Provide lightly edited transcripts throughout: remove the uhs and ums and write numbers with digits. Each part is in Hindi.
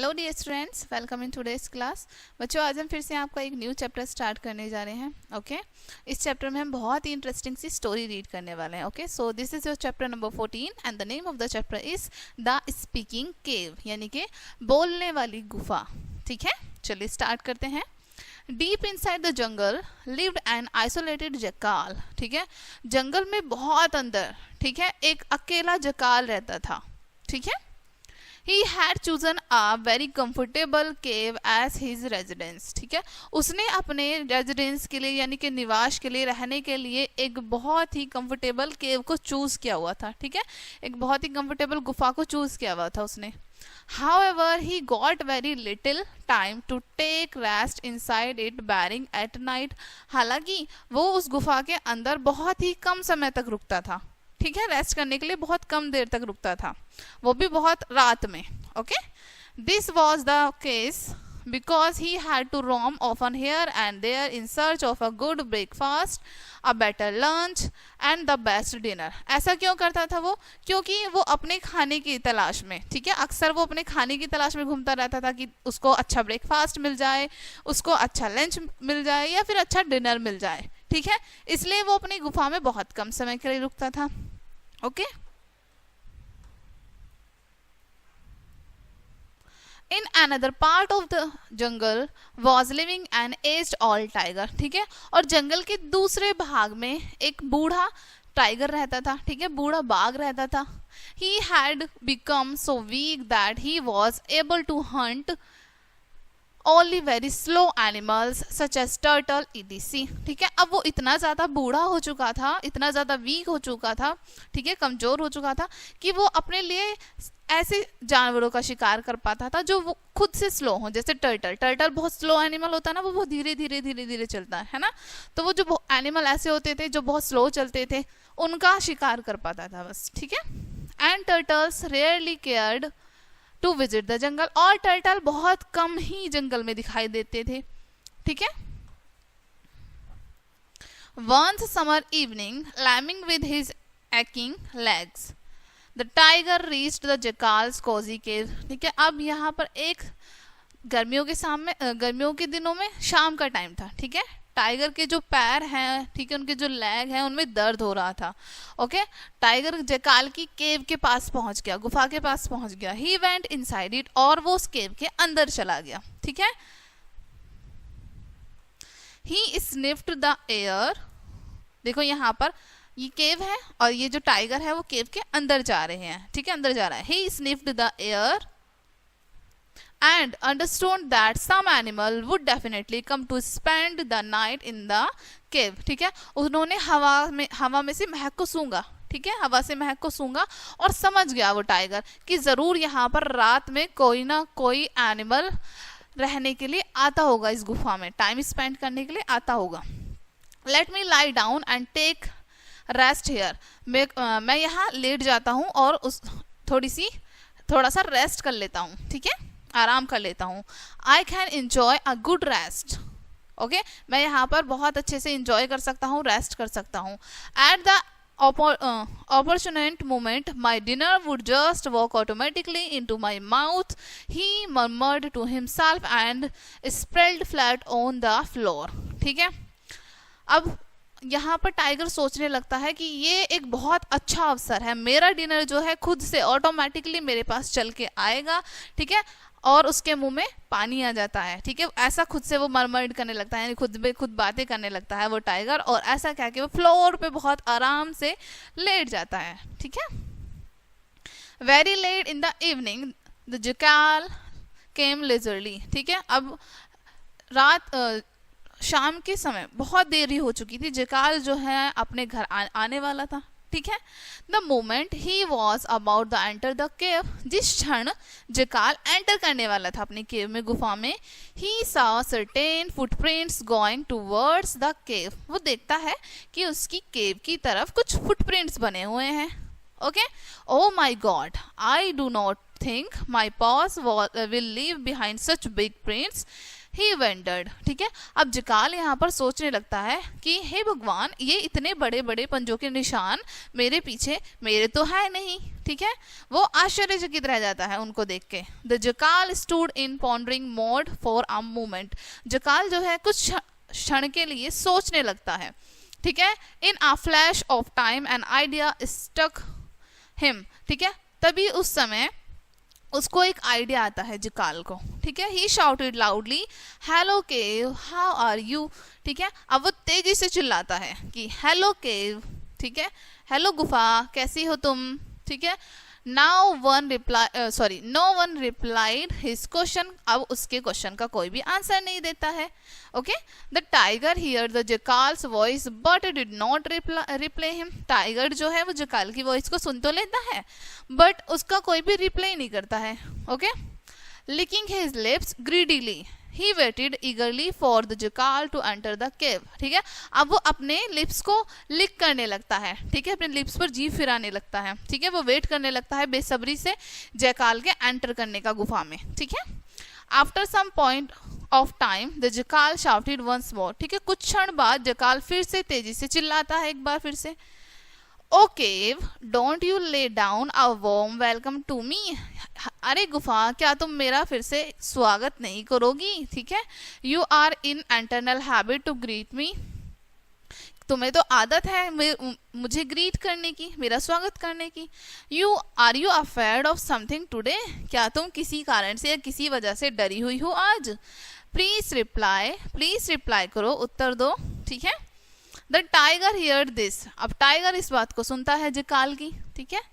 Hello dear students, welcome in today's class. बच्चों, आज हम फिर से आपका एक न्यू चैप्टर स्टार्ट करने जा रहे हैं। ओके इस चैप्टर में हम बहुत ही इंटरेस्टिंग सी स्टोरी रीड करने वाले हैं। Okay so this is your chapter number 14 and the name of the chapter is the speaking cave, यानी कि बोलने वाली गुफा। ठीक है, चलिए स्टार्ट करते हैं। Deep inside the jungle lived an isolated jackal. ठीक है, जंगल में बहुत अंदर, ठीक है, एक अकेला जकाल रहता था। ठीक है, He had chosen a very comfortable cave as his residence. ठीक है, उसने अपने रेजिडेंस के लिए यानी कि निवास के लिए, रहने के लिए एक बहुत ही कंफर्टेबल केव को चूज किया हुआ था। ठीक है, एक बहुत ही कंफर्टेबल गुफा को चूज किया हुआ था उसने। However, he got very little time to take rest inside it, bearing at night. हालांकि वो उस गुफा के अंदर बहुत ही कम समय तक रुकता था। ठीक है, रेस्ट करने के लिए बहुत कम देर तक रुकता था, वो भी बहुत रात में। Okay, this was the case because he had to roam often here and there in search of a good breakfast, a better lunch and the best dinner. ऐसा क्यों करता था वो? क्योंकि वो अपने खाने की तलाश में, ठीक है, अक्सर वो अपने खाने की तलाश में घूमता रहता था कि उसको अच्छा ब्रेकफास्ट मिल जाए, उसको अच्छा लंच मिल जाए या फिर अच्छा डिनर मिल जाए। ठीक है, इसलिए वो अपनी गुफा में बहुत कम समय के लिए रुकता था। Okay, In another part of the jungle was living an aged old tiger. ठीक है, और जंगल के दूसरे भाग में एक बूढ़ा टाइगर रहता था। ठीक है, बूढ़ा बाघ रहता था। He had become so weak that he was able to hunt only very slow animals such as turtle etc. ठीक है, अब वो इतना ज़्यादा बूढ़ा हो चुका था, इतना ज़्यादा वीक हो चुका था, ठीक है, कमज़ोर हो चुका था कि वो अपने लिए ऐसे जानवरों का शिकार कर पाता था जो वो खुद से स्लो हो, जैसे टर्टल। टर्टल बहुत स्लो एनिमल होता है ना, वो बहुत धीरे धीरे धीरे धीरे चलता है ना। तो वो जो एनिमल ऐसे होते थे जो बहुत स्लो चलते थे, उनका शिकार कर पाता था बस। ठीक है, and turtles rarely cared to visit the jungle, और टर्टल बहुत कम ही जंगल में दिखाई देते थे। ठीक है, once summer evening limping with his aching legs the tiger reached the jackal's cozy cave. ठीक है, अब यहाँ पर एक गर्मियों के दिनों में शाम का टाइम था। ठीक है, टाइगर के जो पैर हैं, ठीक है, उनके जो लेग हैं, उनमें दर्द हो रहा था। ओके, टाइगर जकाल की केव के पास पहुंच गया, गुफा के पास पहुंच गया। ही वेंट इनसाइड इट, और वो उस केव के अंदर चला गया। ठीक है, ही स्निफ्ड द एयर। देखो यहाँ पर ये केव है और ये जो टाइगर है वो केव के अंदर जा रहे हैं। ठीक है, अंदर जा रहा है। He sniffed the air and understood that some animal would definitely come to spend the night in the cave. ठीक है, उन्होंने हवा में से महक को सूंघा। ठीक है, हवा से महक को सूंघा और समझ गया वो टाइगर कि जरूर यहाँ पर रात में कोई ना कोई एनिमल रहने के लिए आता होगा, इस गुफा में टाइम स्पेंड करने के लिए आता होगा। Let me lie down and take rest here. मैं यहाँ लेट जाता हूँ और थोड़ा सा रेस्ट कर लेता हूँ। ठीक है, आराम कर लेता हूँ। I can enjoy a good rest. Okay, मैं यहाँ पर बहुत अच्छे से इंजॉय कर सकता हूँ, रेस्ट कर सकता हूँ। At the opportune moment my dinner would just walk automatically into my mouth, he murmured to himself and sprawled flat on the floor. ठीक है, अब यहाँ पर टाइगर सोचने लगता है कि ये एक बहुत अच्छा अवसर है, मेरा डिनर जो है खुद से ऑटोमेटिकली मेरे पास चल के आएगा। ठीक है, और उसके मुंह में पानी आ जाता है। ठीक है, ऐसा खुद से वो मरमर्ड करने लगता है, यानी खुद बातें करने लगता है वो टाइगर, और ऐसा क्या कि वो फ्लोर पे बहुत आराम से लेट जाता है। ठीक है, very late in the evening the jackal came leisurely. ठीक है, अब शाम के समय बहुत देरी हो चुकी थी, जकाल जो है अपने घर आने वाला था। ठीक है, the moment he was about the enter the केव, जिस क्षण जकाल एंटर करने वाला था अपनी केव में, गुफा में, he saw certain footprints going towards the cave. वो देखता है कि उसकी केव की तरफ कुछ फुटप्रिंट्स बने हुए हैं। Okay, oh my god, I do not think my paws will leave behind such big prints. He wandered, ठीक है। अब जकाल यहाँ पर सोचने लगता है कि हे भगवान, ये इतने बड़े बड़े पंजों के निशान मेरे पीछे मेरे तो है नहीं, ठीक है। वो आश्चर्यचकित रह जाता है उनको देख के। The jackal stood in pondering mode for a moment, jackal जो है कुछ क्षण के लिए सोचने लगता है, ठीक है। In a flash of time an idea struck him, ठीक है। तभी उस समय उसको एक आइडिया आता है जकाल को, ठीक है। He shouted loudly, hello cave, how are you, ठीक है। अब वो तेजी से चिल्लाता है कि हेलो केव, ठीक है, हेलो गुफा, कैसी हो तुम, ठीक है। No one replied his question, अब उसके क्वेश्चन का कोई भी आंसर नहीं देता है, okay. The tiger hear the jackal's voice but did not reply him, tiger जो है वो जकाल की वॉइस को सुन तो लेता है बट उसका कोई भी रिप्लाई नहीं करता है, okay. Licking his lips greedily he waited eagerly for the jackal to enter the cave, ठीक है। अब वो अपने लिप्स को लिक करने लगता है, ठीक है, अपने लिप्स पर जीभ फिराने लगता है, ठीक है। वो वेट करने लगता है बेसब्री से जकाल के एंटर करने का गुफा में, ठीक है। After some point of time the jackal shouted once more, ठीक है। कुछ क्षण बाद जकाल फिर से तेजी से चिल्लाता है एक बार फिर से, oh cave, don't you lay down a warm welcome to me, अरे गुफा, क्या तुम मेरा फिर से स्वागत नहीं करोगी, ठीक है। You are in eternal habit to greet me, तुम्हें तो आदत है मुझे ग्रीट करने की, मेरा स्वागत करने की। You afraid of something today, क्या तुम किसी कारण से या किसी वजह से डरी हुई हो आज। प्लीज रिप्लाई करो, उत्तर दो, ठीक है। द टाइगर हियर्ड दिस, अब टाइगर इस बात को सुनता है जकाल की, ठीक है।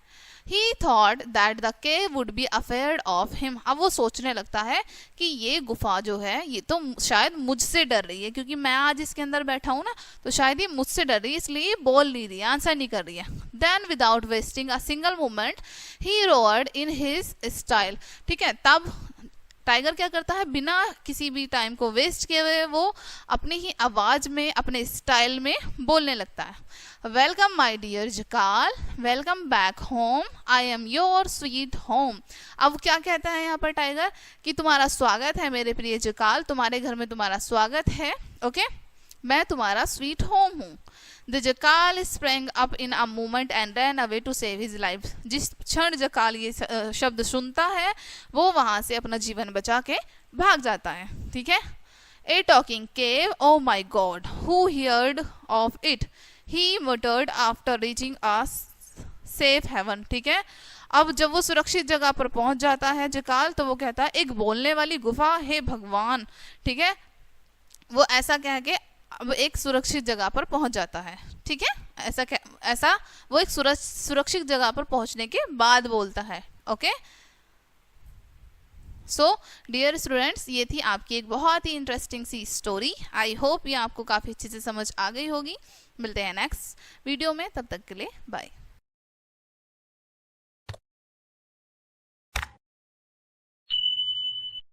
He thought that the cave would be afraid of him, अब वो सोचने लगता है कि ये गुफा जो है ये तो शायद मुझसे डर रही है, क्योंकि मैं आज इसके अंदर बैठा हूँ ना, तो शायद ये मुझसे डर रही है, इसलिए ये बोल नहीं रही है, आंसर नहीं कर रही है। Then without wasting a single moment he roared in his style, ठीक है। तब टाइगर क्या करता है, बिना किसी भी टाइम को वेस्ट किए हुए वो अपनी ही आवाज में, अपने स्टाइल में बोलने लगता है। Welcome my dear jackal, welcome back home, I am your sweet home. अब क्या कहता है यहाँ पर टाइगर कि तुम्हारा स्वागत है मेरे प्रिय जकाल, तुम्हारे घर में तुम्हारा स्वागत है, ओके, मैं तुम्हारा स्वीट होम हूँ। The jackal sprang up in a moment and ran away to save his life, जिस क्षण जकाल ये शब्द सुनता है वो वहां से अपना जीवन बचा के भाग जाता है, ठीक है। A talking cave, oh my god, who heard of it, he muttered after reaching a safe haven, ठीक है। अब जब वो सुरक्षित जगह पर पहुंच जाता है जकाल, तो वो कहता है एक बोलने वाली गुफा, हे भगवान, ठीक है। वो ऐसा कह के अब एक सुरक्षित जगह पर पहुंच जाता है, ठीक है। ऐसा वो एक सुरक्षित जगह पर पहुंचने के बाद बोलता है, ओके। सो डियर स्टूडेंट्स, ये थी आपकी एक बहुत ही इंटरेस्टिंग सी स्टोरी। आई होप ये आपको काफ़ी अच्छे से समझ आ गई होगी। मिलते हैं नेक्स्ट वीडियो में, तब तक के लिए बाय।